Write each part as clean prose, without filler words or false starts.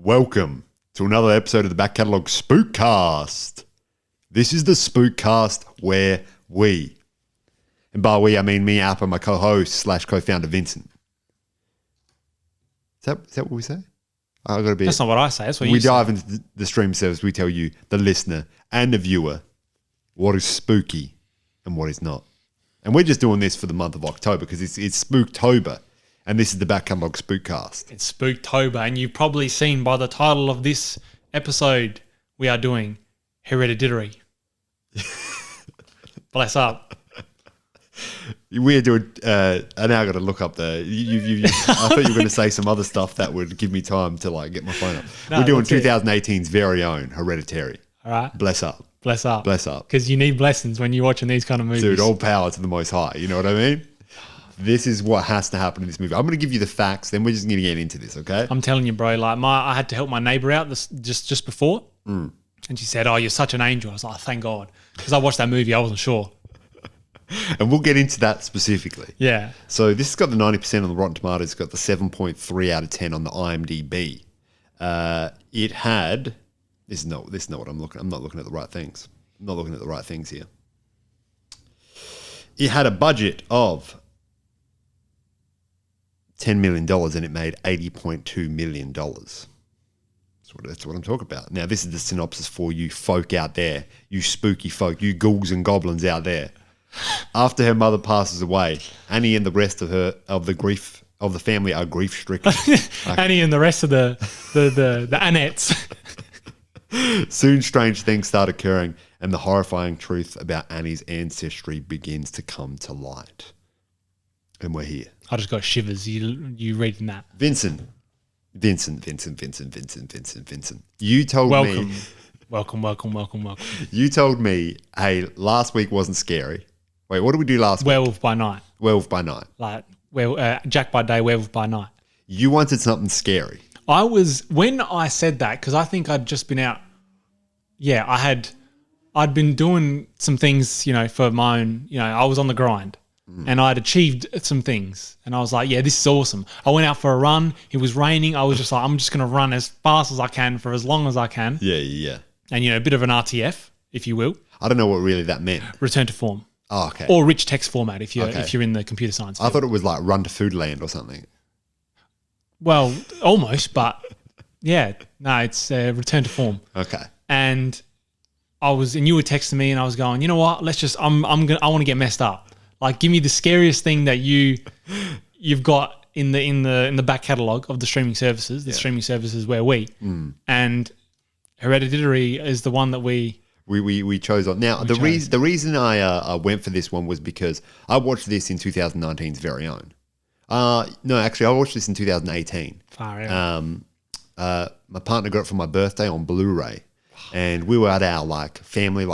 Welcome to another episode of the Back Catalogue Spookcast. This is the Spookcast where we, and by we I mean me, App, and my co-host / co-founder Vincent. Is that what we say? I got to be. That's not what I say. That's what you say. We dive into the stream service. We tell you, the listener and the viewer, what is spooky and what is not. And we're just doing this for the month of October because it's Spooktober. And this is the Back Catalogue Spookcast. It's Spooktober, and you've probably seen by the title of this episode, we are doing Hereditary. Bless up. We're doing, I now got to look up the, I thought you were going to say some other stuff that would give me time to get my phone up. No, we're doing 2018's very own Hereditary. All right. Bless up. Bless up. Bless up. Because you need blessings when you're watching these kind of movies. Dude, all power to the Most High. You know what I mean? This is what has to happen in this movie. I'm going to give you the facts, then we're just going to get into this, okay? I'm telling you, bro, I had to help my neighbor out just before, and she said, "Oh, you're such an angel." I was like, "Thank God," because I watched that movie, I wasn't sure. And we'll get into that specifically. Yeah. So this has got the 90% on the Rotten Tomatoes. It's got the 7.3 out of 10 on the IMDb. It had, this is not what I'm looking. I'm not looking at the right things. I'm not looking at the right things here. It had a budget of $10 million and it made $80.2 million. That's what I'm talking about. Now, this is the synopsis for you folk out there, you spooky folk, you ghouls and goblins out there. After her mother passes away, Annie and the rest of the family are grief-stricken. Annie and the rest of the Annettes. Soon, strange things start occurring, and the horrifying truth about Annie's ancestry begins to come to light. And we're here. I just got shivers. You reading that? Vincent. You told me. Welcome. You told me, hey, last week wasn't scary. Wait, what did we do last week? Werewolf by night. Werewolf by night. Jack by day, werewolf by night. You wanted something scary. When I said that, because I think I'd just been out. Yeah, I'd been doing some things, for my own, I was on the grind. And I'd achieved some things. And I was like, yeah, this is awesome. I went out for a run. It was raining. I was just like, I'm just going to run as fast as I can for as long as I can. Yeah. And, a bit of an RTF, if you will. I don't know what really that meant. Return to form. Oh, okay. Or rich text format if you're in the computer science field. I thought it was like run to Foodland or something. Well, almost, but yeah. No, it's return to form. Okay. And you were texting me and I was going, you know what? I want to get messed up. Like, give me the scariest thing that you've got in the back catalogue of the streaming services. The streaming services where and Hereditary is the one that we chose on. Now the reason I went for this one was because I watched this in 2019's very own. No, actually, I watched this in 2018. Far out. My partner got it for my birthday on Blu-ray, and we were at our family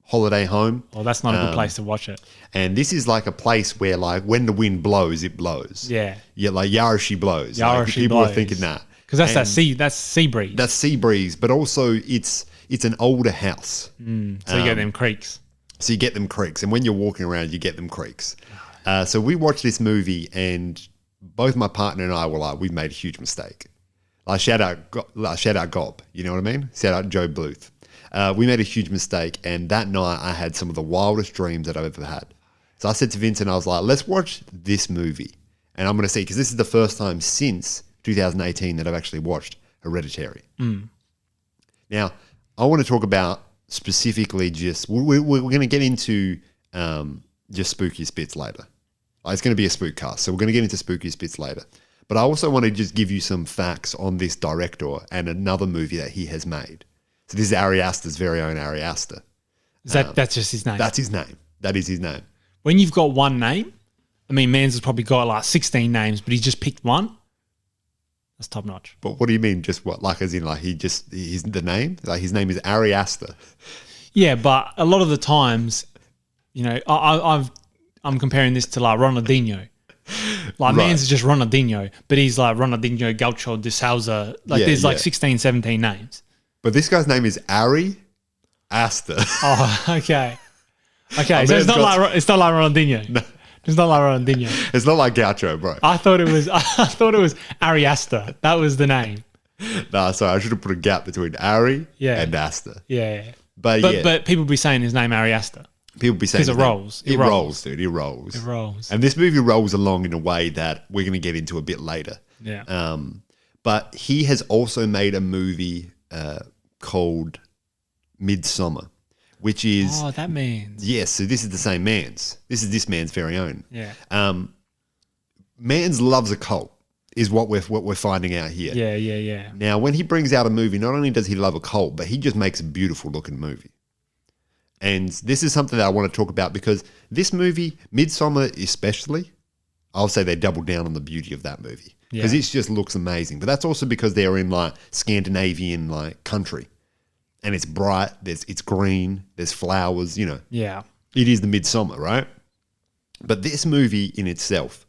holiday home. Well, that's not a good place to watch it. And this is like a place where when the wind blows, it blows. Yeah. Yeah, like Yarashi blows. blows. People are thinking that. Because that's sea breeze. That's sea breeze, but also it's an older house. So you get them creaks. So you get them creaks. And when you're walking around, you get them creaks. So we watched this movie and both my partner and I were like, we've made a huge mistake. Shout out Gob, you know what I mean? Shout out Joe Bluth. We made a huge mistake, and that night I had some of the wildest dreams that I've ever had. So I said to Vincent, I was like, let's watch this movie. And I'm going to see, because this is the first time since 2018 that I've actually watched Hereditary. Now, I want to talk about specifically we're going to get into just spookiest bits later. It's going to be a spookcast, so we're going to get into spookiest bits later. But I also want to just give you some facts on this director and another movie that he has made. So this is Ari Aster's very own Ari Aster. That's just his name? That's his name. That is his name. When you've got one name, Mans has probably got 16 names, but he's just picked one. That's top notch. But what do you mean? Just what? He's the name? His name is Ari Aster. Yeah, but a lot of the times, I'm comparing this to Ronaldinho. Right. Mans is just Ronaldinho, but he's like Ronaldinho, Gaucho, de Souza. There's 16, 17 names. But this guy's name is Ari Aster. Oh, okay. Okay, so it's not like Ronaldinho. No. It's not like Ronaldinho. It's not like Gaucho, bro. I thought it was Ari Aster. That was the name. Nah, sorry, I should have put a gap between Ari Yeah. and Asta. Yeah. But yeah, But people be saying his name Ari Aster. people be saying Because it his name. rolls. It rolls, dude. It rolls. It rolls. And this movie rolls along in a way that we're going to get into a bit later. Yeah. But he has also made a movie called Midsummer, which is Oh, that means. yes. So this is the same man's. This is this man's very own. Yeah. Mans loves a cult, is what we're finding out here. Yeah. Now, when he brings out a movie, not only does he love a cult, but he just makes a beautiful looking movie. And this is something that I want to talk about because this movie, Midsummer especially, I'll say they doubled down on the beauty of that movie because it just looks amazing. But that's also because they're in like Scandinavian like country, and it's bright. It's green. There's flowers. You know, Yeah. it is the midsummer, right? But this movie in itself,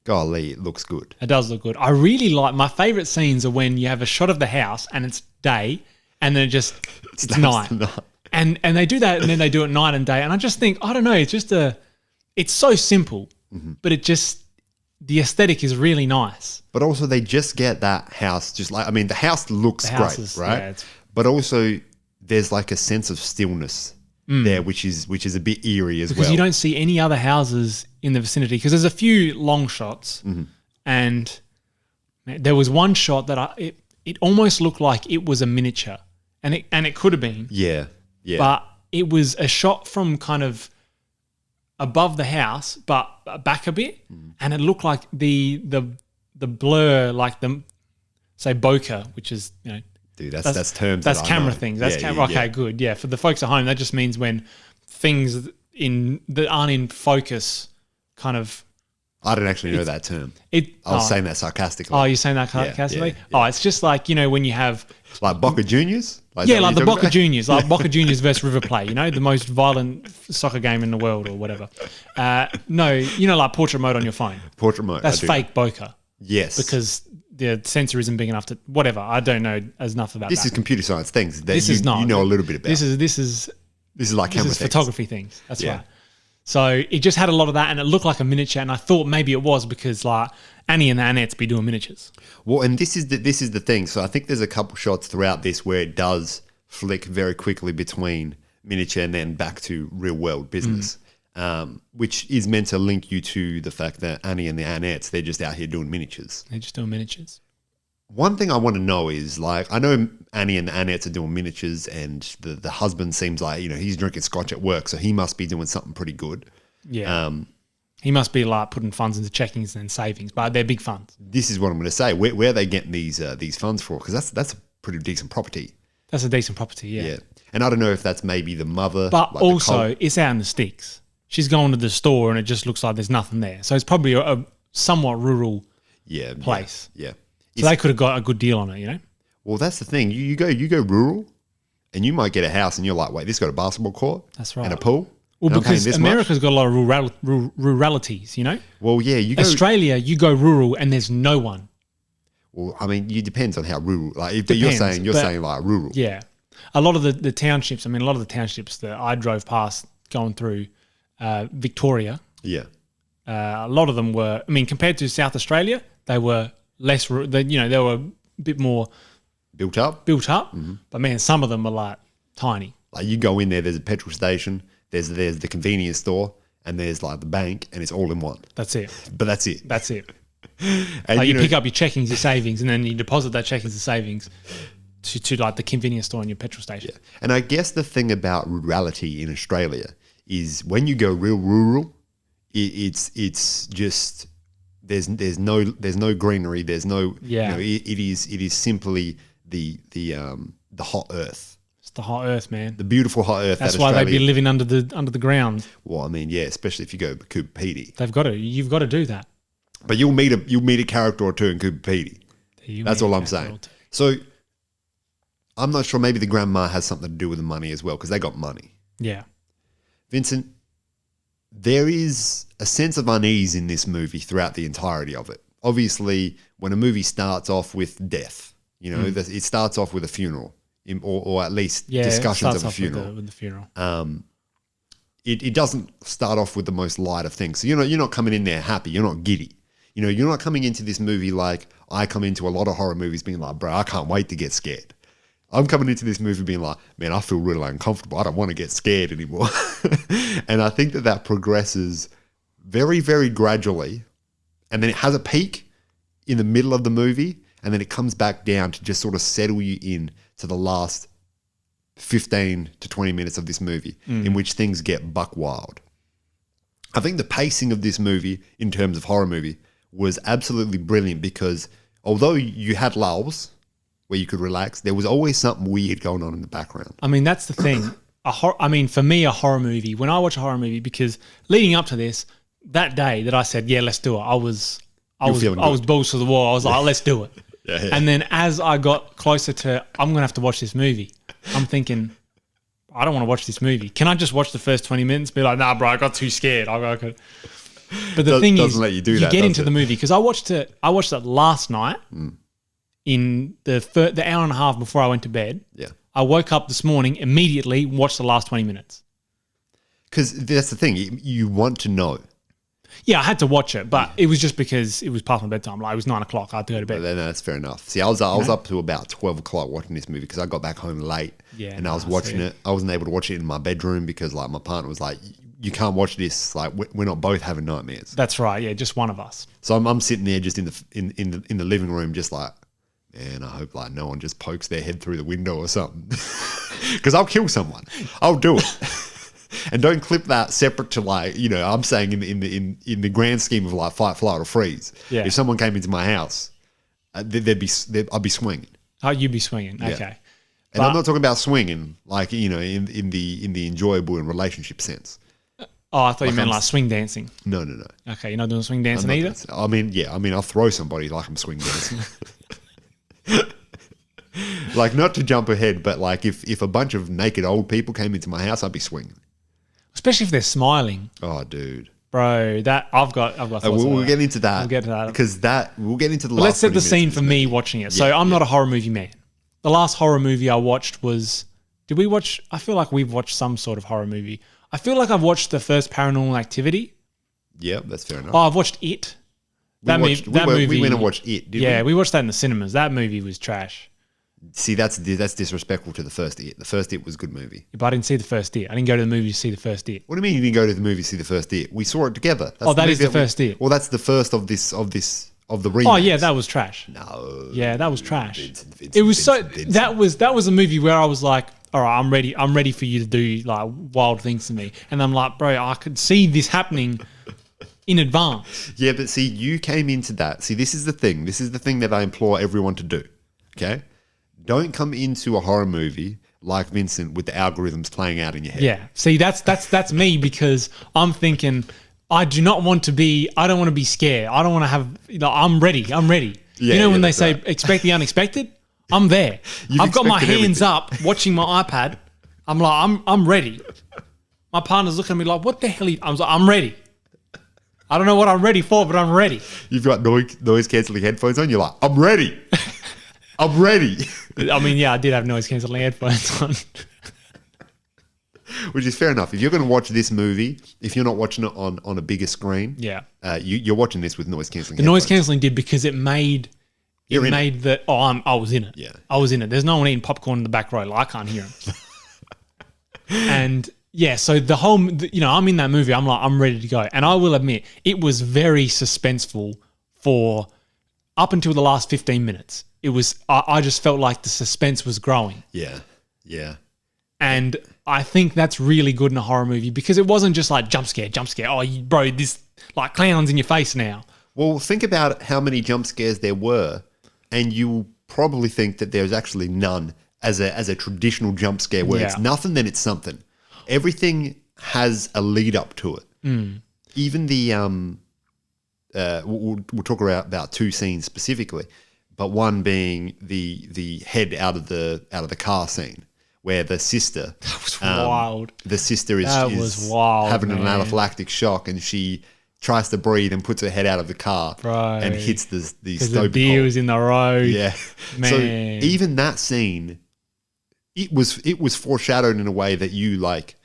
golly, it looks good. It does look good. I really like, my favorite scenes are when you have a shot of the house and it's day and then it's night. And they do that and then they do it night and day. And I just think, I don't know, it's so simple, but the aesthetic is really nice. But also they just get that house just like, I mean, the house looks great, right? Yeah, but also there's like a sense of stillness there, which is a bit eerie as well. Because you don't see any other houses in the vicinity because there's a few long shots and there was one shot that it almost looked like it was a miniature and it could have been. Yeah. But it was a shot from kind of above the house, but back a bit, and it looked like the blur, like the say bokeh, which is Dude, that's terms. That's that I camera know. things. That's yeah, okay, good. Yeah, for the folks at home, that just means when things that aren't in focus, kind of. I didn't actually know that term. I was saying that sarcastically. Oh, you're saying that sarcastically? Yeah. Oh, it's just like when you have. Like Boca Juniors? Like the Boca Juniors, like Boca Juniors versus River Plate, the most violent soccer game in the world or whatever. No, like portrait mode on your phone. Portrait mode. That's fake bokeh. Yes. Because the sensor isn't big enough to, whatever. I don't know enough about this that. is computer science things that this is not. You know a little bit about. This is like camera things. Photography things. That's right. So it just had a lot of that and it looked like a miniature and I thought maybe it was because like Annie and the Annettes be doing miniatures. Well, and this is the thing. So I think there's a couple shots throughout this where it does flick very quickly between miniature and then back to real world business, which is meant to link you to the fact that Annie and the Annettes, they're just out here doing miniatures. They're just doing miniatures. One thing I want to know is, like, I know Annie and the Annettes are doing miniatures and the husband seems like, he's drinking scotch at work, so he must be doing something pretty good. Yeah. He must be like putting funds into checkings and savings, but they're big funds. This is what I'm going to say. Where are they getting these funds for? Because that's a pretty decent property. That's a decent property, yeah. And I don't know if that's maybe the mother. But like also, it's out in the sticks. She's going to the store and it just looks like there's nothing there. So it's probably a somewhat rural place. Yeah. So they could have got a good deal on it, Well, that's the thing. You go rural and you might get a house and you're like, wait, this got a basketball court? That's right. And a pool? Well, because America's got a lot of ruralities, Well, yeah. You go Australia, you go rural and there's no one. Well, I mean, it depends on how rural. But you're saying like rural. Yeah. A lot of the townships, a lot of the townships that I drove past going through Victoria. Yeah. A lot of them were, compared to South Australia, they were less, they were a bit more built up. Mm-hmm. But man, some of them were like tiny. Like you go in there's a petrol station, there's the convenience store, and there's like the bank, and it's all in one. That's it. But that's it. That's it. And like you pick up your checkings, your savings, and then you deposit that checkings and savings to like the convenience store and your petrol station. Yeah. And I guess the thing about rurality in Australia is when you go real rural, it's just there's no greenery, there's no it is simply the hot earth. It's the hot earth, man. The beautiful hot earth. That's why they'd be living under the ground. Well, especially if you go Cooper Pedy. You've got to do that. But you'll meet a character or two in Cooper Pedy. That's all I'm saying. So I'm not sure. Maybe the grandma has something to do with the money as well because they got money. Yeah, Vincent, there is a sense of unease in this movie throughout the entirety of it. Obviously, when a movie starts off with death, it starts off with a funeral, or at least discussions of a funeral. With the funeral. It doesn't start off with the most light of things. So you're not coming in there happy. You're not giddy. You know, you're not coming into this movie like I come into a lot of horror movies being like, bro, I can't wait to get scared. I'm coming into this movie being like, man, I feel really uncomfortable. I don't want to get scared anymore. And I think that progresses very, very gradually. And then it has a peak in the middle of the movie. And then it comes back down to just sort of settle you in to the last 15 to 20 minutes of this movie in which things get buck wild. I think the pacing of this movie in terms of horror movie was absolutely brilliant because although you had lulls where you could relax, there was always something weird going on in the background. I mean, that's the thing. For me, a horror movie, when I watch a horror movie, because leading up to this, that day that I said, yeah, let's do it, I was balls to the wall. I was like, let's do it. Yeah. And then as I got closer to, I'm going to have to watch this movie, I'm thinking, I don't want to watch this movie. Can I just watch the first 20 minutes? Be like, nah, bro, I got too scared. But the thing is, let you do that, get into the movie because I watched it last night in the hour and a half before I went to bed. Yeah. I woke up this morning, immediately watched the last 20 minutes. Because that's the thing. You want to know. Yeah, I had to watch it, but it was just because it was past my bedtime. Like, it was 9 o'clock. I had to go to bed. No, that's fair enough. See, I was up to about 12 o'clock watching this movie because I got back home late and I was watching it. I wasn't able to watch it in my bedroom because like my partner was like, you can't watch this. Like we're not both having nightmares. That's right. Yeah, just one of us. So I'm sitting there just in the living room, just like, man, I hope like no one just pokes their head through the window or something, because I'll kill someone. I'll do it. And don't clip that separate to like, you know, I'm saying in the grand scheme of like fight, flight, or freeze. Yeah. If someone came into my house, I'd be swinging. Oh, you'd be swinging. Okay. Yeah. And I'm not talking about swinging like, you know, in the enjoyable and relationship sense. Oh, I thought you meant like swing dancing. No. Okay, you're not doing swing dancing either? I mean, I'll throw somebody like I'm swing dancing. Like, not to jump ahead, but like if a bunch of naked old people came into my house, I'd be swinging. Especially if they're smiling. Oh, dude. Bro, I've got thoughts we'll get into that. We'll get to that. Because we'll get into the last. Let's set the scene for me watching it. So I'm not a horror movie man. The last horror movie I watched was, did we watch, I feel like we've watched some sort of horror movie. I feel like I've watched the first Paranormal Activity. Yeah, that's fair enough. Oh, I've watched It. We went and watched It, didn't we? We watched that in the cinemas. That movie was trash. See, that's disrespectful to the first It. The first It was a good movie. But I didn't see the first It. I didn't go to the movie to see the first It. What do you mean you didn't go to the movie to see the first It? We saw it together. That is the first It. Well, that's the first of the remakes. Oh yeah, that was trash. No. Yeah, that was trash. Vincent, it was that was a movie where I was like, all right, I'm ready for you to do like wild things to me. And I'm like, bro, I could see this happening in advance. Yeah, but see, you came into that. See, this is the thing. This is the thing that I implore everyone to do. Okay? Don't come into a horror movie like Vincent with the algorithms playing out in your head. Yeah. See, that's me because I'm thinking I don't want to be scared. I don't want to have, I'm ready. Yeah, when they say expect the unexpected, I'm there. I've got my hands up watching my iPad. I'm like, I'm ready. My partner's looking at me like, what the hell? I was like, I'm ready. I don't know what I'm ready for, but I'm ready. You've got noise cancelling headphones on. You're like, I'm ready. I'm ready. I mean, yeah, I did have noise cancelling headphones on. Which is fair enough. If you're going to watch this movie, if you're not watching it on a bigger screen, you're watching this with noise cancelling. The noise cancelling did because it made that. Oh, I was in it. Yeah, I was in it. There's no one eating popcorn in the back row. Like, I can't hear him. And yeah, so the whole, I'm in that movie. I'm like, I'm ready to go. And I will admit, it was very suspenseful for up until the last 15 minutes. It was. I just felt like the suspense was growing. Yeah. And I think that's really good in a horror movie because it wasn't just like jump scare. Oh, bro, this like clowns in your face now. Well, think about how many jump scares there were, and you probably think that there's actually none as a traditional jump scare where it's nothing, then it's something. Everything has a lead up to it. Even the we'll talk about two scenes specifically, but one being the head out of the car scene. Where the sister, that was wild. The sister is wild, having an anaphylactic shock, and she tries to breathe and puts her head out of the car and hits the stove. The deer was in the road. Yeah, man. So even that scene, it was foreshadowed in a way that you like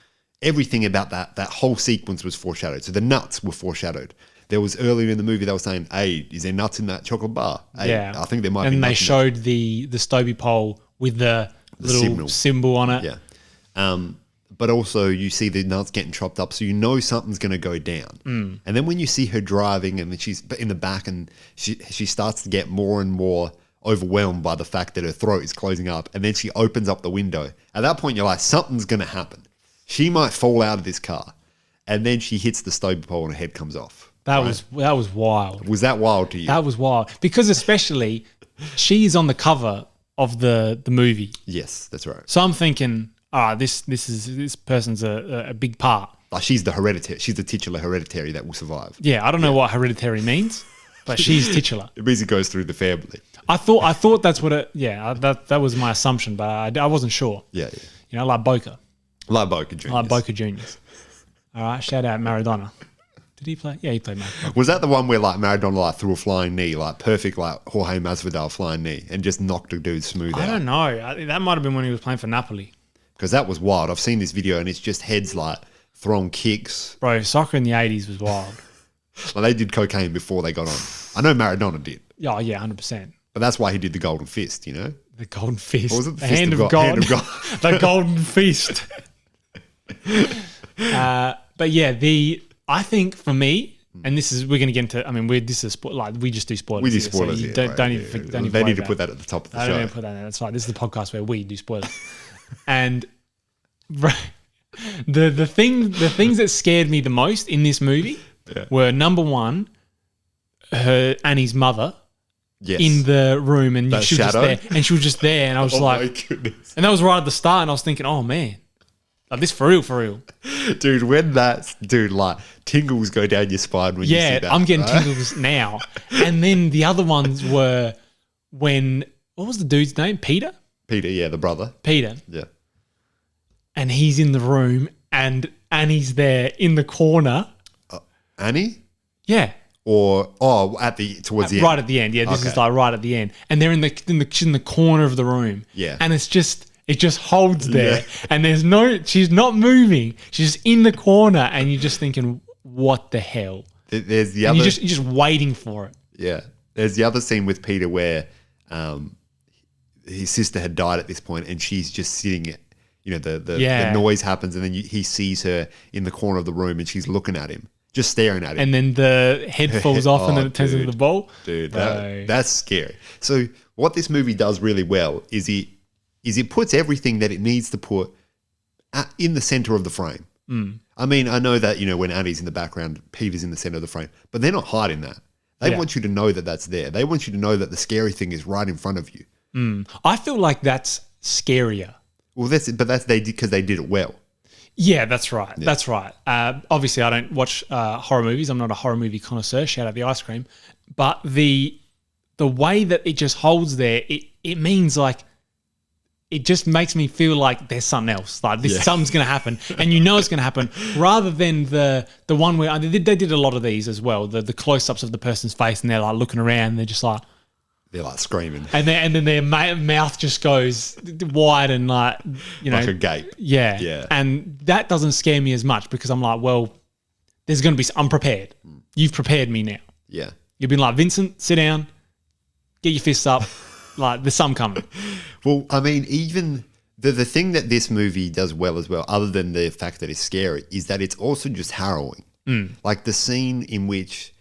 everything about that whole sequence was foreshadowed. So the nuts were foreshadowed. There was earlier in the movie they were saying, "Hey, is there nuts in that chocolate bar?" Hey, Yeah. I think there might be. And they nuts in showed the Stobie pole with the little symbol on it. Yeah. But also you see the nuts getting chopped up, so you know something's going to go down. And then when you see her driving and then she's in the back and she starts to get more and more overwhelmed by the fact that her throat is closing up, and then she opens up the window. At that point, you're like, something's going to happen. She might fall out of this car. And then she hits the Stobie pole and her head comes off. That was wild. Was that wild to you? That was wild. Because especially she's on the cover of the movie. Yes, that's right. So I'm thinking, this person's a big part. Like she's the hereditary. She's the titular hereditary that will survive. Yeah, I don't know what hereditary means, but she's titular. It means it goes through the family. I thought that's what it. Yeah, that was my assumption, but I wasn't sure. Yeah. You know, like Boca. Like Boca Juniors. Like Boca Juniors. All right, shout out Maradona. Did he play? Yeah, he played Maradona. Was that the one where like Maradona like threw a flying knee, like perfect like Jorge Masvidal flying knee, and just knocked a dude smooth out? I don't know. That might have been when he was playing for Napoli. Because that was wild. I've seen this video and it's just heads like throwing kicks. Bro, soccer in the 80s was wild. Like they did cocaine before they got on. I know Maradona did. Oh, yeah, 100%. But that's why he did the golden fist, you know? The golden fist. What was it? The hand of God. Hand of God. The golden fist. But yeah, I think for me, and we're going to get into, I mean, we just do spoilers. We do here, spoilers so here. Don't even They need to put that at the top of the show. I don't even put that in. That's right. This is the podcast where we do spoilers. And the things that scared me the most in this movie were, number one, Annie's mother. Yes. In the room, and she was shadow? just there, and she was just there, and I was My goodness. and that was right at the start, and I was thinking, oh man, like this for real. Dude, when like tingles go down your spine when you see that. I'm getting tingles now. And then the other ones were what was the dude's name? Peter, yeah, the brother. Peter. Yeah. And he's in the room, and Annie's there in the corner. Annie? Yeah. Or towards the end. Right at the end. Yeah, this is like right at the end. And they're in the corner of the room. Yeah. And it just holds there. And she's not moving. She's just in the corner, and you're just thinking, what the hell? There's the and other. You're just waiting for it. Yeah. There's the other scene with Peter where his sister had died at this point, and she's just sitting. The noise happens, and then he sees her in the corner of the room, and she's looking at him, just staring at him. And then the head falls off, and then it turns into the ball. Dude, that's scary. So what this movie does really well is it puts everything that it needs to put in the center of the frame. I mean, I know that, when Annie's in the background, Peter's in the center of the frame, but they're not hiding that. They want you to know that that's there. They want you to know that the scary thing is right in front of you. I feel like that's scarier. Well, that's because they did it well. Yeah, that's right. Yeah. That's right. Obviously, I don't watch horror movies. I'm not a horror movie connoisseur. Shout out the ice cream. But the way that it just holds there, it means like it just makes me feel like there's something else. Like something's going to happen, and it's going to happen. Rather than the one where they did a lot of these as well. The close-ups of the person's face, and they're like looking around, and they're just like. They're like screaming. And then their mouth just goes wide and like a gape. Yeah. Yeah. And that doesn't scare me as much because I'm like, well, there's going to be, I'm prepared. You've prepared me now. Yeah. You've been like, Vincent, sit down, get your fists up. Like there's something coming. Well, I mean, even the thing that this movie does well as well, other than the fact that it's scary, is that it's also just harrowing. Like the scene in which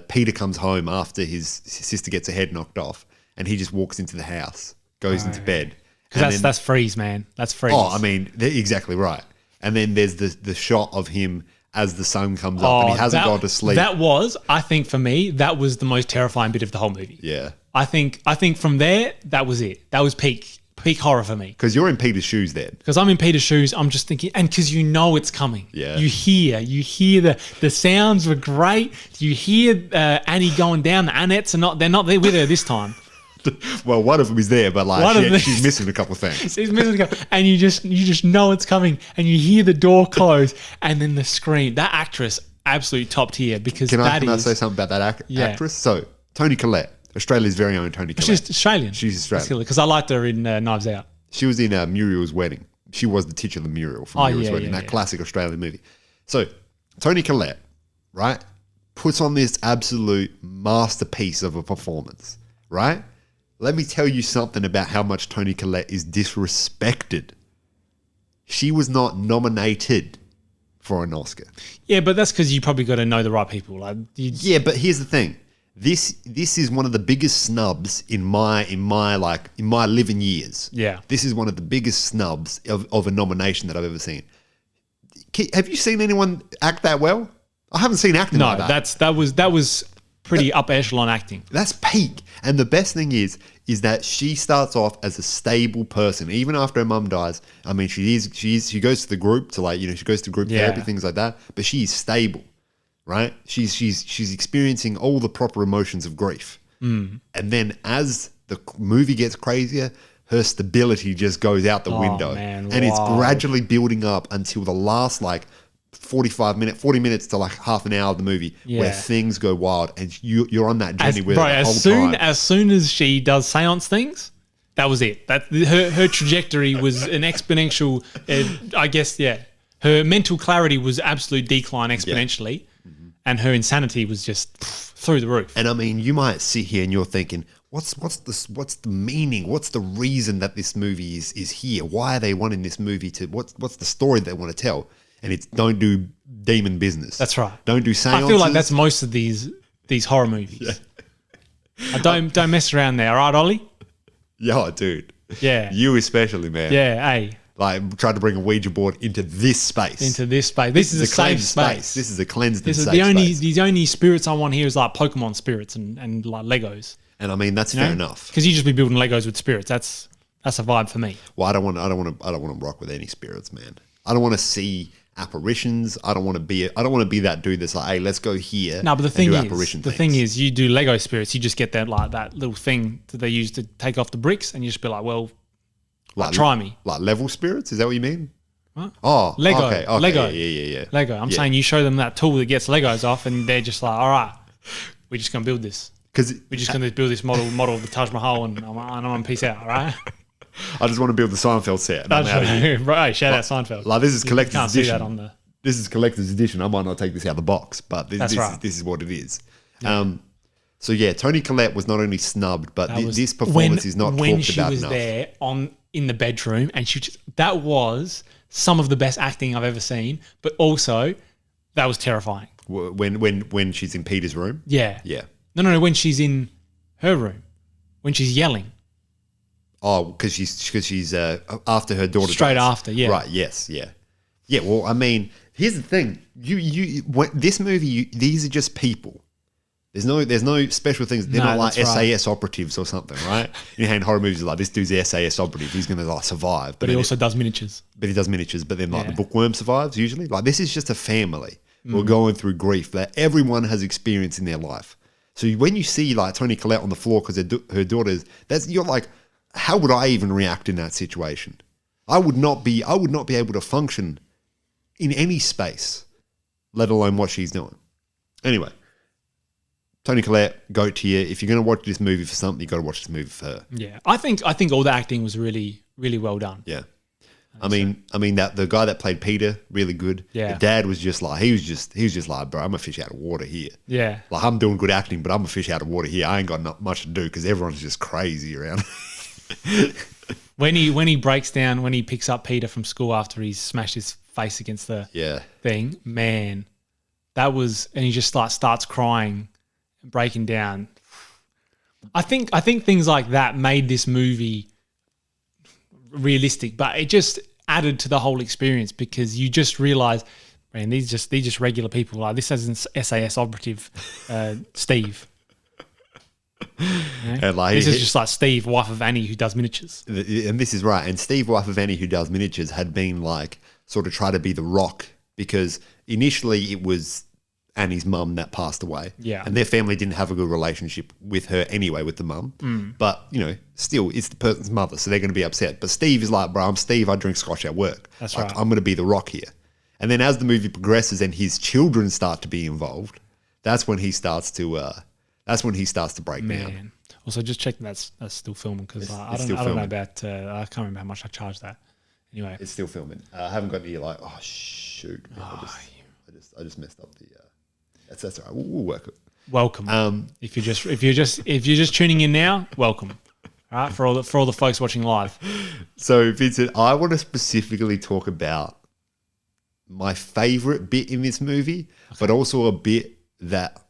Peter comes home after his sister gets her head knocked off, and he just walks into the house, goes into bed. Because that's freeze, man. That's freeze. Oh, I mean, exactly right. And then there's the shot of him as the sun comes up, and he hasn't gone to sleep. That was, I think, for me, that was the most terrifying bit of the whole movie. Yeah. I think from there, that was it. That was peak horror for me. Because you're in Peter's shoes then. Because I'm in Peter's shoes, I'm just thinking, and because it's coming. Yeah. You hear the sounds were great. You hear Annie going down. The Annettes they're not there with her this time. Well, one of them is there, but like she's missing a couple of things. She's missing a couple, and you just know it's coming, and you hear the door close, and then the scream. That actress, absolute top tier. Because can I say something about that actress? So Toni Collette. Australia's very own Toni Collette. She's Australian. She's Australian. Because I liked her in Knives Out. She was in Muriel's Wedding. She was the titular Muriel from Muriel's Wedding, that classic Australian movie. So, Toni Collette, right? puts on this absolute masterpiece of a performance, right? Let me tell you something about how much Toni Collette is disrespected. She was not nominated for an Oscar. Yeah, but that's because you probably got to know the right people. Yeah, but here's the thing. This is one of the biggest snubs in my living years. Yeah. This is one of the biggest snubs of a nomination that I've ever seen. Have you seen anyone act that well? I haven't seen acting like that. That was pretty upper echelon acting. That's peak. And the best thing is that she starts off as a stable person, even after her mum dies. I mean, she goes to the group she goes to group therapy, things like that. But she is stable, right? She's experiencing all the proper emotions of grief. And then as the movie gets crazier, her stability just goes out the window. Man, and it's gradually building up until the last 40 minutes to half an hour of the movie where things go wild and you're on that journey with her the whole time. As soon as she does seance things, that was it. That her trajectory was an exponential. I guess her mental clarity was absolute decline exponentially, and her insanity was just through the roof. And I mean, you might sit here and you're thinking, what's the meaning? What's the reason that this movie is here? Why are they wanting this movie to? What's the story they want to tell? And it's don't do demon business. That's right. Don't do seances. I feel like that's most of these horror movies. Don't mess around there, all right, Ollie? Yeah, dude. Yeah. You especially, man. Yeah, hey. Tried to bring a Ouija board into this space. This is a safe space. This is a cleansed and safe space. The only spirits I want here is Pokemon spirits and Legos. And I mean, that's fair enough. Because you just be building Legos with spirits. That's a vibe for me. Well, I don't want to rock with any spirits, man. I don't want to see apparitions. I don't want to be that dude that's like, hey, let's go here. No, but the thing is, you do Lego spirits, you just get that that little thing that they use to take off the bricks, and you just be like, well, try me. Like level spirits? Is that what you mean? What? Oh, Lego. Okay. Lego. Yeah. Lego. I'm saying you show them that tool that gets Legos off, and they're just like, all right, we're just gonna build this. We're just gonna build this model of the Taj Mahal, and I'm on peace out, all right? I just want to build the Seinfeld set. Right, shout out Seinfeld. This is collector's edition. edition. See that on the. This is collector's edition. I might not take this out of the box, but this is what it is. Yeah. So yeah, Toni Collette was not only snubbed, but this performance is not talked about enough. When she was there in the bedroom, and that was some of the best acting I've ever seen, but also that was terrifying. When she's in Peter's room? Yeah. Yeah. No, when she's in her room, when she's yelling. Oh, because she's after her daughter. Straight after, yeah. Right. Yes. Yeah. Yeah. Well, I mean, here's the thing. This movie, these are just people. There's no special things. They're not like SAS operatives or something, right? In horror movies, like this dude's SAS operative. He's going to survive, but he also does miniatures. But he does miniatures. But then the bookworm survives usually. Like this is just a family who are going through grief that everyone has experienced in their life. So when you see Toni Collette on the floor because her daughter's, you're like, how would I even react in that situation? I would not be able to function in any space, let alone what she's doing. Anyway, Toni Collette, goat tier. If you're going to watch this movie for something, you got to watch this movie for her. Yeah, I think all the acting was really, really well done. Yeah, I mean that the guy that played Peter, really good. Yeah, the dad was just like he was just like, bro, I'm a fish out of water here. Yeah, I'm doing good acting, but I'm a fish out of water here. I ain't got much to do because everyone's just crazy around. when he breaks down, when he picks up Peter from school after he's smashed his face against the thing, man, that was, and he just starts crying and breaking down. I think things like that made this movie realistic, but it just added to the whole experience because you just realize, man, these just regular people. Like this isn't SAS operative Steve. Yeah. And this is just like Steve, wife of Annie, who does miniatures. And this is right. And Steve, wife of Annie, who does miniatures, had been sort of try to be the Rock because initially it was Annie's mum that passed away. Yeah. And their family didn't have a good relationship with her anyway, with the mum. But, still, it's the person's mother, so they're going to be upset. But Steve is like, bro, I'm Steve, I drink scotch at work. That's right. I'm going to be the Rock here. And then as the movie progresses and his children start to be involved, that's when he starts to break down. Also, just check that's still filming because I don't know about. I can't remember how much I charged that. Anyway, it's still filming. I haven't got any oh shoot! Man, I just messed up the. That's all right. We'll work it. Welcome. If you're just tuning in now, welcome. All right, for all the folks watching live. So, Vincent, I want to specifically talk about my favorite bit in this movie, but also a bit that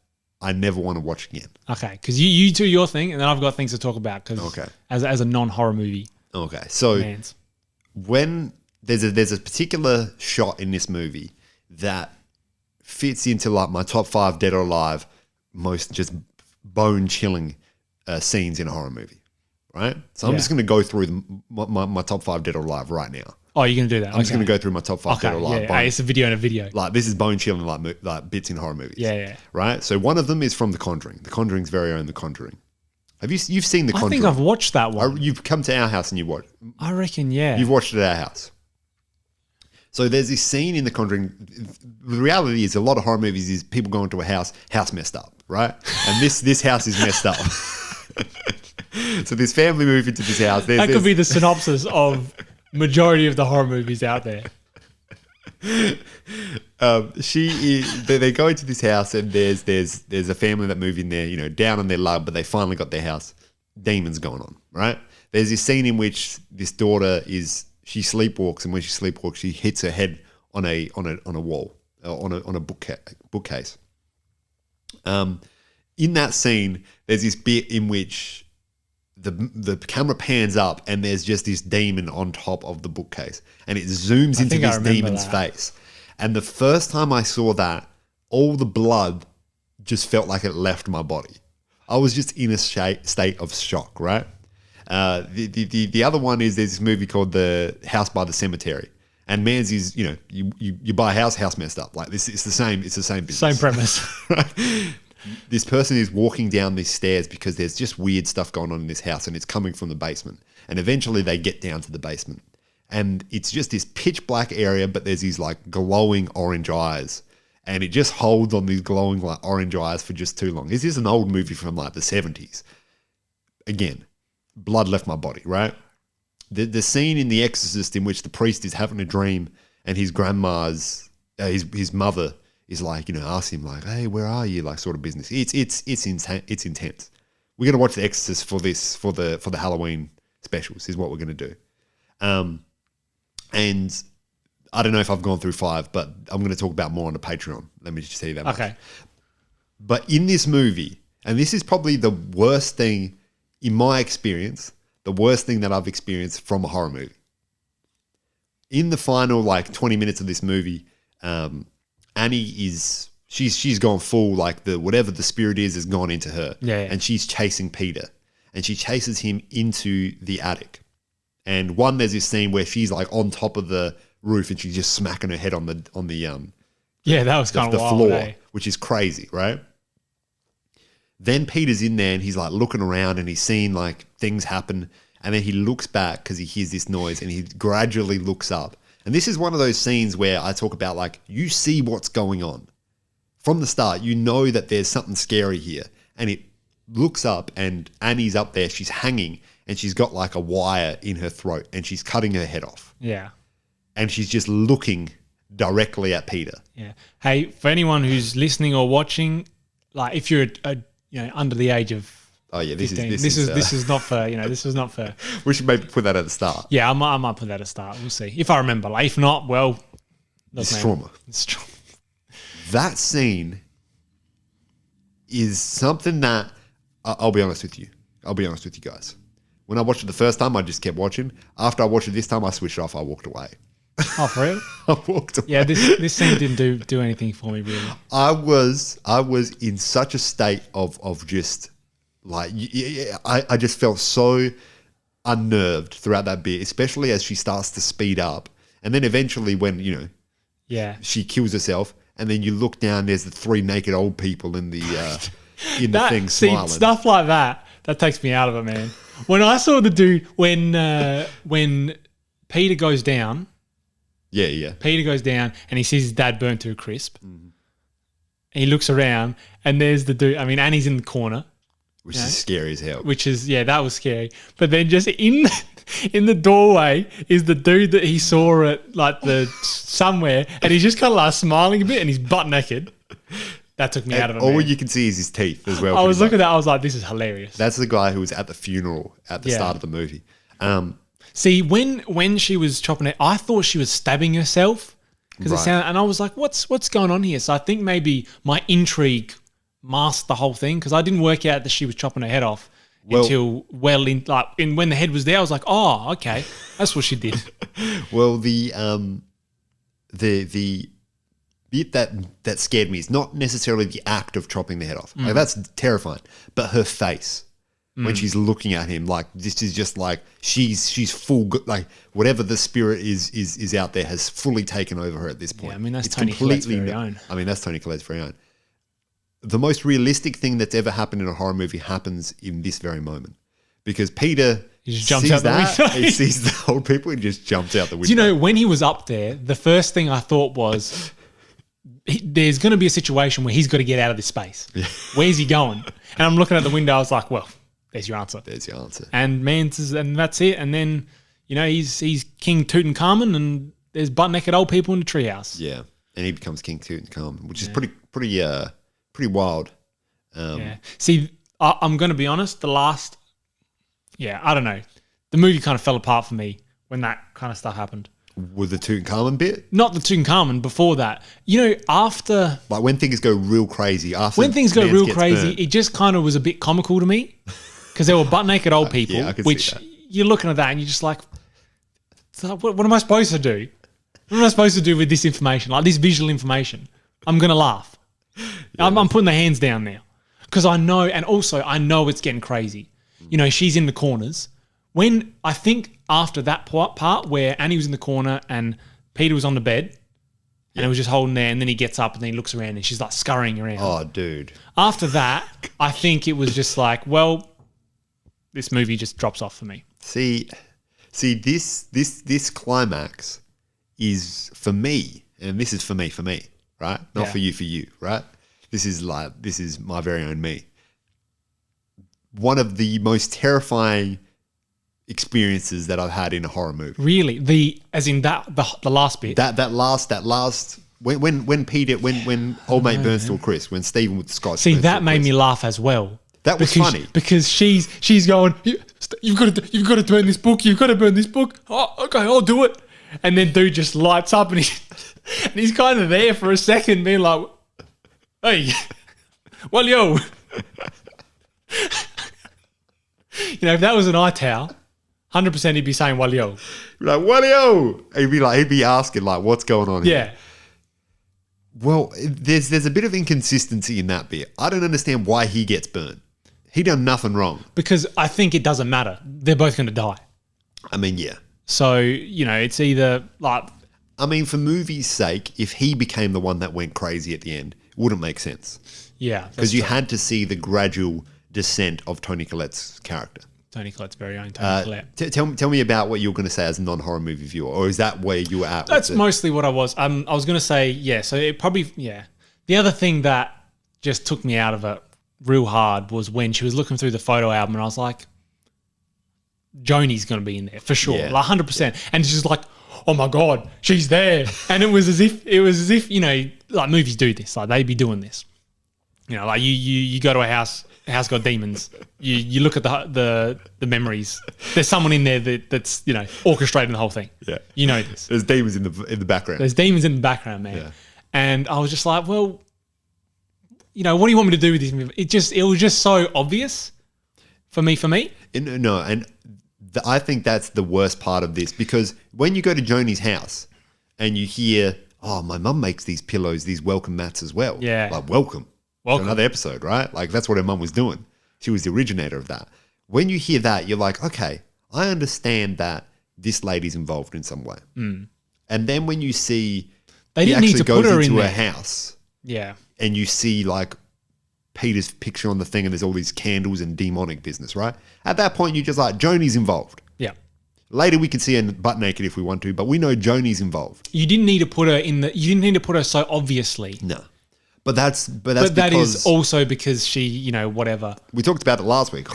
I never want to watch again. Okay, because you do your thing, and then I've got things to talk about. Because as a non-horror movie. Okay, so when there's a particular shot in this movie that fits into like my top 5 dead or alive, most just bone-chilling scenes in a horror movie, right? So I'm just going to go through my top 5 dead or alive right now. Oh, you're going to do that? I'm just going to go through my top 5 dead or alive. Yeah, it's a video and a video. Like this is bone-chilling like bits in horror movies. Yeah. Right? So one of them is from The Conjuring. The Conjuring's very own The Conjuring. You've seen The Conjuring? I think I've watched that one. You've come to our house and you watched. I reckon, yeah. You've watched it at our house. So there's this scene in The Conjuring. The reality is a lot of horror movies is people go into a house messed up, right? And this house is messed up. So this family move into this house. That could be the synopsis of majority of the horror movies out there. They go into this house and there's a family that move in there, down on their luck, but they finally got their house. Demons going on, right? There's this scene in which this daughter she sleepwalks, and when she sleepwalks, she hits her head on a wall, on a bookcase. In that scene, there's this bit in which the camera pans up and there's just this demon on top of the bookcase, and it zooms into this demon's face. And the first time I saw that, all the blood just felt like it left my body. I was just in a state of shock, right? The other one is there's this movie called The House by the Cemetery. And man's is, you buy a house messed up. Like this, it's the same business. Same premise. Right? This person is walking down these stairs because there's just weird stuff going on in this house, and it's coming from the basement. And eventually they get down to the basement, and it's just this pitch black area, but there's these like glowing orange eyes, and it just holds on these glowing like orange eyes for just too long. This is an old movie from like the 70s. Again, blood left my body, right? The scene in The Exorcist in which the priest is having a dream and his grandma's, his mother is like, ask him like, hey, where are you? Like sort of business. It's intense. We're gonna watch The Exorcist for the Halloween specials is what we're gonna do. And I don't know if I've gone through 5, but I'm gonna talk about more on the Patreon. Let me just tell you that much. Okay. But in this movie, and this is probably the worst thing in my experience, the worst thing that I've experienced from a horror movie. In the final like 20 minutes of this movie, Annie she's gone full like whatever the spirit is has gone into her. Yeah. And she's chasing Peter, and she chases him into the attic. And there's this scene where she's like on top of the roof and she's just smacking her head on the that was kind of wild, floor, which is crazy, right? Then Peter's in there and he's like looking around and he's seeing like things happen, and then he looks back because he hears this noise and he gradually looks up. And this is one of those scenes where I talk about like you see what's going on. From the start, you know that there's something scary here. And it looks up and Annie's up there, she's hanging and she's got like a wire in her throat and she's cutting her head off. Yeah. And she's just looking directly at Peter. Yeah. Hey, for anyone who's listening or watching, like if you're under the age of 15, this is not for this is not for. We should maybe put that at the start. Yeah, I might put that at the start. We'll see if I remember. Like, if not, well, it's trauma. It's trauma. That scene is something that I'll be honest with you. I'll be honest with you guys. When I watched it the first time, I just kept watching. After I watched it this time, I switched it off. I walked away. Oh, for real? I walked away. Yeah, this scene didn't do anything for me really. I was in such a state of just like I just felt so unnerved throughout that bit, especially as she starts to speed up, and then eventually when she kills herself, and then you look down, there's the 3 naked old people in the thing smiling. Stuff like that takes me out of it, man. When I saw the dude when Peter goes down. Yeah. Peter goes down and he sees his dad burnt to a crisp. Mm-hmm. And he looks around and there's the dude. I mean, Annie's in the corner. Which is scary as hell. That was scary. But then just in the doorway is the dude that he saw at like somewhere, and he's just kind of like smiling a bit and he's butt naked. That took me out of it. All man. you can see is his teeth as well. I was looking at that. I was like, this is hilarious. That's the guy who was at the funeral at the start of the movie. See, when she was chopping it, I thought she was stabbing herself because it sounded, and I was like, what's going on here? So I think maybe my intrigue masked the whole thing because I didn't work out that she was chopping her head off until when the head was there. I was like, oh, okay, that's what she did. Well, the bit that scared me is not necessarily the act of chopping the head off. Like, that's terrifying, but her face when she's looking at him, like this is just like she's full, like whatever the spirit is out there has fully taken over her at this point. Yeah, I mean that's Toni Collette's very own. I mean that's Toni Collette's very own. The most realistic thing that's ever happened in a horror movie happens in this very moment because Peter just jumps out the window. He sees the old people and just jumps out the window. Do you know when he was up there? The first thing I thought was, there's going to be a situation where he's got to get out of this space. Yeah. Where's he going? And I'm looking at the window. I was like, well, there's your answer. There's your answer. And and that's it. And then, he's King Tutankhamun and there's butt-naked old people in the treehouse. Yeah. And he becomes King Tutankhamun, which is pretty wild. Yeah. See, I'm going to be honest, I don't know. The movie kind of fell apart for me when that kind of stuff happened. With the Tutankhamun bit? Not the Tutankhamun, before that. After... Like when things go real crazy. When things go real crazy, it just kind of was a bit comical to me because there were butt-naked old people, which you're looking at that and you're just like, what am I supposed to do? What am I supposed to do with this information? Like this visual information? I'm going to laugh. Yeah, I'm putting the hands down now because I know, and also I know it's getting crazy. She's in the corners. When I think after that part where Annie was in the corner and Peter was on the bed and it was just holding there and then he gets up and then he looks around and she's like scurrying around. Oh, dude. After that, I think it was just like, well, this movie just drops off for me. See, this climax is for me, and this is for me, right? Not for you, right? This is my very own me. One of the most terrifying experiences that I've had in a horror movie. Really? The last bit. That last when Peter when old mate burns to a crisp, when Stephen with the Scotch. See, that made me laugh as well. That was funny because she's going, you've got to burn this book. You've got to burn this book. Oh, okay, I'll do it. And then dude just lights up and he's kind of there for a second, being like, hey, well, yo. If that was an iTow, 100% he'd be saying, well, yo. Like, well, yo. He'd be asking, like, what's going on here? Yeah. Well, there's a bit of inconsistency in that bit. I don't understand why he gets burned. He done nothing wrong. Because I think it doesn't matter. They're both going to die. I mean, yeah. So, it's either like... I mean, for movie's sake, if he became the one that went crazy at the end, it wouldn't make sense. Yeah. Because you had to see the gradual descent of Toni Collette's character. Toni Collette's very own Toni Collette. Tell me about what you were going to say as a non-horror movie viewer, or is that where you were at? That's mostly what I was. I was going to say, yeah, so it probably, yeah. The other thing that just took me out of it real hard was when she was looking through the photo album and I was like, Joni's going to be in there for sure, like 100%. And she's just like, oh my God, she's there. And it was as if, like movies do this, like they'd be doing this. Like you go to a house got demons. You look at the memories. There's someone in there that's orchestrating the whole thing. Yeah, this. There's demons in the background. There's demons in the background, man. Yeah. And I was just like, well, what do you want me to do with this movie? It was just so obvious for me. I think that's the worst part of this because when you go to Joni's house and you hear, oh, my mum makes these pillows, these welcome mats as well. Yeah, like welcome. Another episode, right? Like that's what her mum was doing. She was the originator of that. When you hear that, you're like, okay, I understand that this lady's involved in some way. Mm. And then when you see they didn't need to put her in her house, and you see like Peter's picture on the thing, and there's all these candles and demonic business, right? At that point, you're just like, Joni's involved. Yeah. Later, we can see her butt naked if we want to, but we know Joni's involved. You didn't need to put her you didn't need to put her so obviously. No. But that's that is also because she, whatever. We talked about it last week.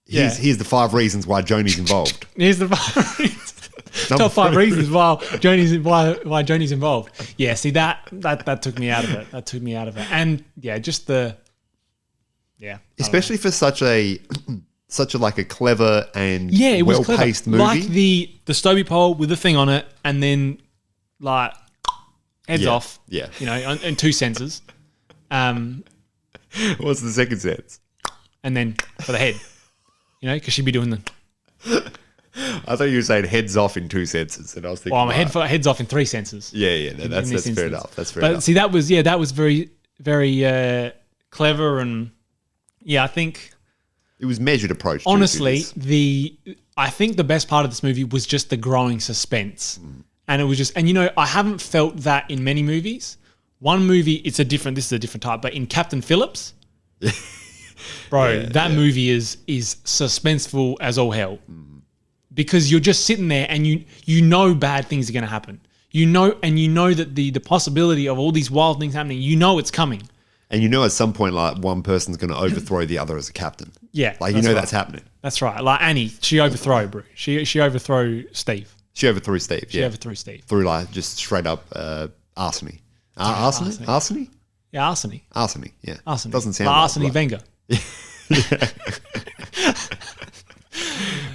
Here's the 5 reasons why Joni's involved. Here's the 5 reasons. Top 5 reasons why Joni's involved. Yeah, see that took me out of it. That took me out of it. And yeah, just especially for such a like a clever and it was well-paced clever. movie. Like the Stobie pole with the thing on it, and then like heads off. Yeah. You know, in 2 senses. What's the second sense? And then for the head. You know, because she'd be doing the. I thought you were saying heads off in 2 senses, and I was thinking, heads off in 3 senses. Yeah, no, that's fair enough. That's fair enough. But see, that was very, very clever, and yeah, I think it was measured approach. Honestly, I think the best part of this movie was just the growing suspense, and it was just, and you know, I haven't felt that in many movies. One movie, this is a different type, but in Captain Phillips, bro, movie is suspenseful as all hell. Because you're just sitting there and you know bad things are going to happen. You know that the possibility of all these wild things happening, you know it's coming. And you know at some point, like, one person's going to overthrow the other as a captain. Yeah. Like, you know that's happening. That's right. Like Annie, she overthrow, bro. She overthrow Steve. She overthrew Steve, She overthrew Steve. Through, like, just straight up arsony. Arsony? Yeah, arsony. Arsony, yeah. Arsony. Doesn't sound like right. Arsony Wenger.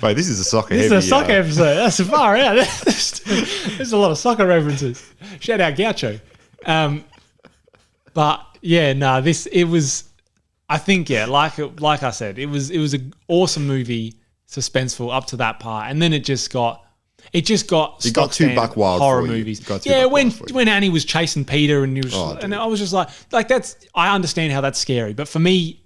Right, this is a soccer This heavy. is a soccer episode. That's far out. There's a lot of soccer references. Shout out Gaucho. But yeah, it was. I think like I said, it was an awesome movie, suspenseful up to that part, and then it got too buck wild horror for you. movies. Yeah, when Annie was chasing Peter and he was, and I was just like that's. I understand how that's scary, but for me,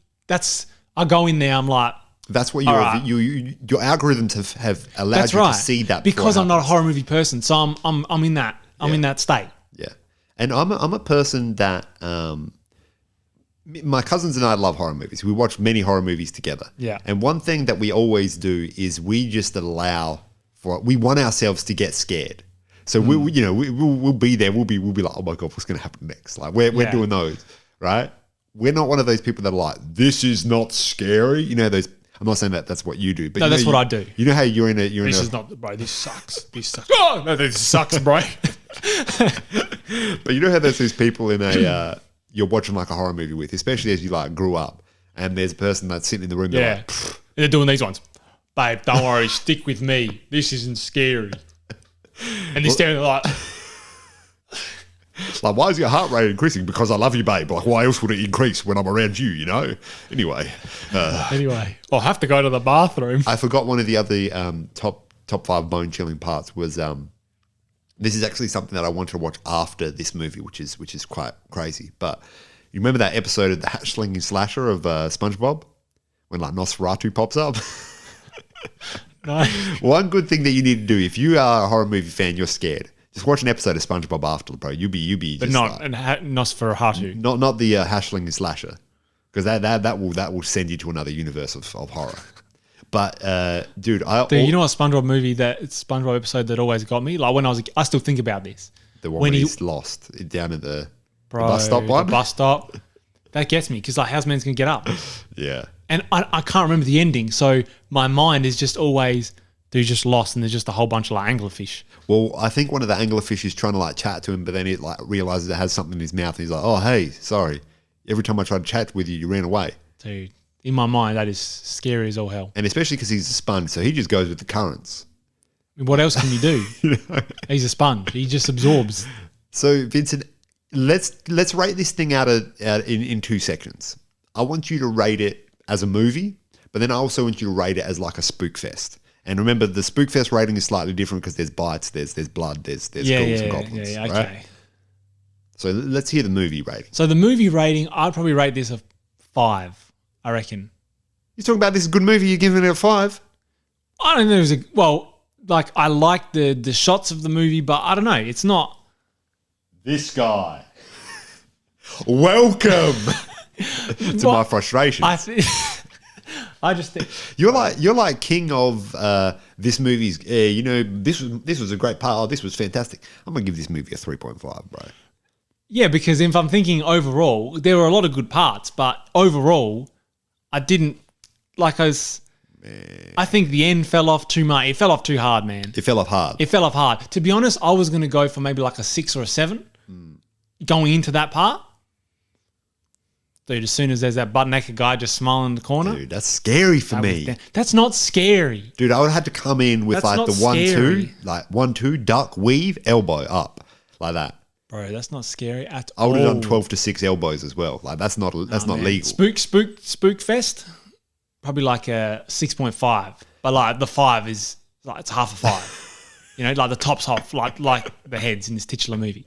I go in there. I'm like. That's what your algorithms have allowed you to see that because I'm not a horror movie person, so I'm in that in that state. Yeah, and I'm a person that my cousins and I love horror movies. We watch many horror movies together. Yeah, and one thing that we always do is we just we want ourselves to get scared. So we'll be there. We'll be like, oh my god, what's going to happen next? Like we're doing those, right? We're not one of those people that are like, this is not scary. You know those. I'm not saying that that's what you do, but that's what I do. You know how you're in a this is not, bro. This sucks. This sucks. Oh no, this sucks, bro. But you know how there's these people in you're watching like a horror movie with, especially as you like grew up, and there's a person that's sitting in the room. Yeah, they're doing these ones, babe. Don't worry, stick with me. This isn't scary. And they're staring like. Like, why is your heart rate increasing? Because I love you, babe. Like, why else would it increase when I'm around you, you know? Anyway. I'll have to go to the bathroom. I forgot one of the other top 5 bone-chilling parts was this is actually something that I wanted to watch after this movie, which is quite crazy. But you remember that episode of the Hatchling Slasher of SpongeBob? When, like, Nosferatu pops up? No. One good thing that you need to do, if you are a horror movie fan, you're scared. Just watch an episode of SpongeBob after, bro. You'll be. But just not Nosferatu. Not the Hatchling Slasher, because that will send you to another universe of horror. But dude, you know what SpongeBob episode that always got me? Like when I still think about this. The one when he's lost down at the bus stop. The bus stop. That gets me because like how's man's gonna get up? Yeah. And I can't remember the ending, so my mind is just always. Dude just lost and there's just a whole bunch of like anglerfish. Well, I think one of the anglerfish is trying to like chat to him, but then it like realizes it has something in his mouth and he's like, oh, hey, sorry. Every time I tried to chat with you, you ran away. Dude, in my mind, that is scary as all hell. And especially because he's a sponge, so he just goes with the currents. What else can you do? He's a sponge. He just absorbs. So, Vincent, let's rate this thing out in 2 sections. I want you to rate it as a movie, but then I also want you to rate it as like a spook fest. And remember, the Spookfest rating is slightly different because there's bites, there's blood, there's ghouls and goblins. Yeah, okay. Right? So let's hear the movie rating. So the movie rating, I'd probably rate this a 5, I reckon. You're talking about this is a good movie, you're giving it a 5? I don't know. I like the shots of the movie, but I don't know. It's not. This guy. Welcome to my frustration. I just think you're like king of this movie's. This was a great part. Oh, this was fantastic. I'm gonna give this movie a 3.5, bro. Yeah, because if I'm thinking overall, there were a lot of good parts, but overall, I didn't like. I think the end fell off too much. It fell off too hard, man. It fell off hard. It fell off hard. To be honest, I was going to go for maybe like a 6 or a 7 going into that part. Dude, as soon as there's that butt-naked guy just smiling in the corner. Dude, that's scary for me. That's not scary. Dude, I would have to come in with That's like not the 1-2, scary. like 1-2, duck, weave, elbow up, like that. Bro, that's not scary at all. I would have done 12 to 6 elbows as well. Like that's not legal. Spook Fest, probably like a 6.5. But like the 5 is like it's half a 5. You know, like the top's off, like the heads in this titular movie.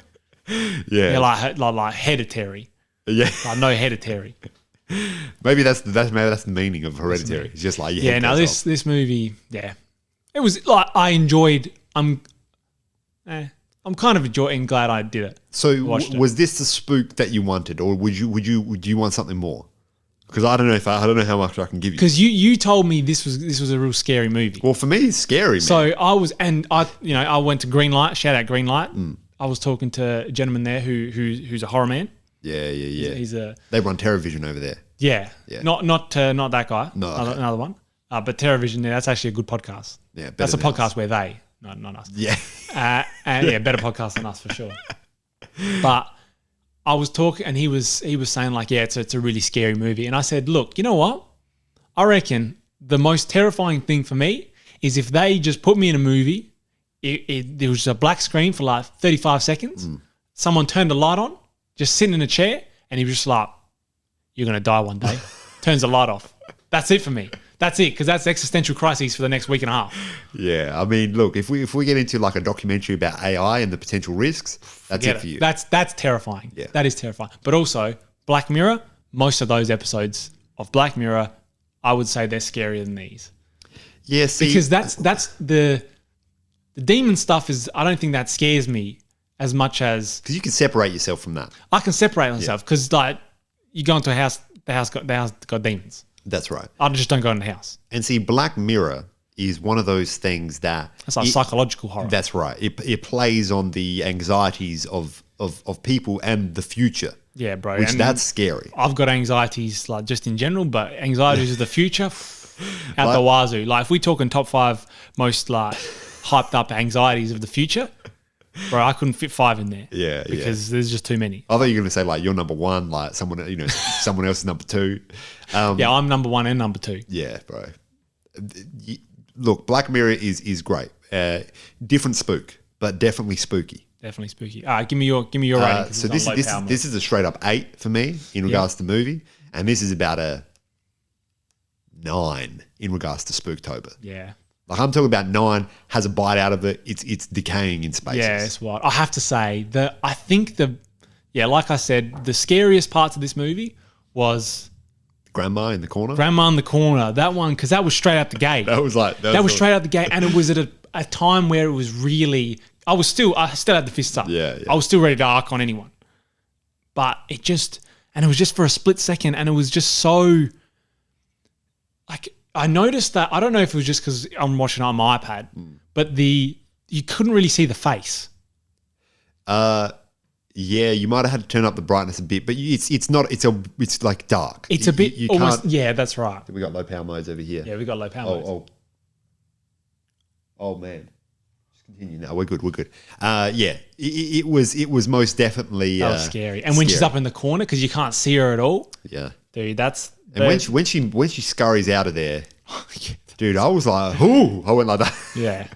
Yeah. Yeah, like Hereditary. Yeah. Like no Hereditary. Maybe that's the meaning of Hereditary. It's just like this movie, yeah. It was like I enjoyed. I'm kind of enjoying. Glad I did it. So was this the spook that you wanted, or would you want something more? Because I don't know how much I can give you. Because you told me this was a real scary movie. Well, for me, it's scary, man. So I went to Greenlight. Shout out Greenlight. I was talking to a gentleman there who's a horror man. Yeah. They run TerraVision over there. Yeah. Not that guy. No, okay. Another one. But TerraVision, that's actually a good podcast. Yeah, that's a podcast where they, not us. Yeah. And better podcast than us for sure. But I was talking, and he was saying like, yeah, it's a really scary movie, and I said, look, you know what? I reckon the most terrifying thing for me is if they just put me in a movie. There was a black screen for like 35 seconds. Someone turned the light on, just sitting in a chair, and he was just like, you're going to die one day. Turns the light off. That's it for me. That's it, because that's existential crises for the next week and a half. Yeah, I mean, look, if we get into like a documentary about AI and the potential risks, that's it for you. That's terrifying. Yeah. That is terrifying. But also, Black Mirror, most of those episodes of Black Mirror, I would say they're scarier than these. Yeah, see. Because that's the demon stuff is, I don't think that scares me as much as... Because you can separate yourself from that. I can separate myself because like you go into a house, the house got demons. That's right. I just don't go in the house. And see, Black Mirror is one of those things that... It's like psychological horror. That's right. It plays on the anxieties of people and the future. Yeah, bro. Which and that's scary. I've got anxieties like just in general, but anxieties of the future out the wazoo. Like if we talking top 5 most like hyped up anxieties of the future, bro, I couldn't fit 5 in there. Yeah, because there's just too many. I thought you were going to say like you're number 1, like someone else is number 2. Yeah, I'm number 1 and number 2. Yeah, bro. Look, Black Mirror is great. Different spook, but definitely spooky. Definitely spooky. All right, give me your rating. So this is a straight up 8 for me in regards to movie, and this is about a 9 in regards to Spooktober. Yeah. Like I'm talking about 9 has a bite out of it. It's decaying in spaces. Yeah, it's wild. I have to say like I said, the scariest parts of this movie was Grandma in the corner. That one, because that was straight out the gate. That was straight out the gate, and it was at a time where it was really. I still had the fists up. Yeah. I was still ready to arc on anyone, but it was just for a split second, and it was just so. Like I noticed that, I don't know if it was just because I'm watching it on my iPad, but you couldn't really see the face. Yeah, you might have had to turn up the brightness a bit, but it's like dark. It's a bit almost. Yeah, that's right. We got low power modes over here. Yeah, we got low power modes. Oh man. Just continue now. We're good. Yeah, it was most definitely. That was scary. And when she's up in the corner because you can't see her at all. Yeah, dude, that's. And when she scurries out of there, dude, I was like, ooh, I went like that. Yeah.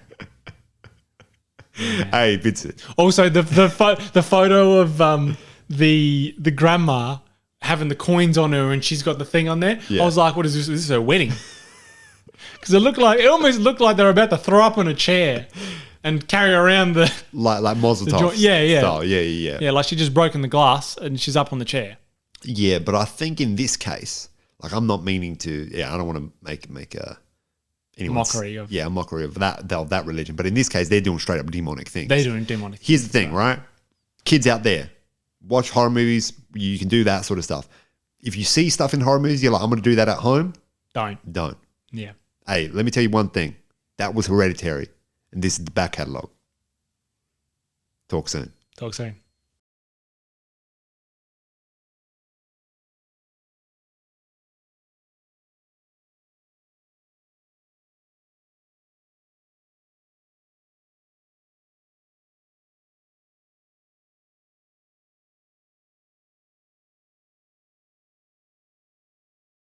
Hey, Vincent. Also, the photo of the grandma having the coins on her and she's got the thing on there. Yeah. I was like, what is this? This is her wedding. Because it almost looked like they were about to throw up in a chair and carry around the like Mazel Tov. Yeah. Style. Yeah. Yeah, like she just broken the glass and she's up on the chair. Yeah, but I think in this case, like I'm not meaning to. Yeah, I don't want to make a mockery of that religion. But in this case, they're doing straight up demonic things. They're doing demonic things. Here's the thing, right? Kids out there, watch horror movies. You can do that sort of stuff. If you see stuff in horror movies, you're like, I'm going to do that at home. Don't. Yeah. Hey, let me tell you one thing. That was Hereditary, and this is the back catalogue. Talk soon.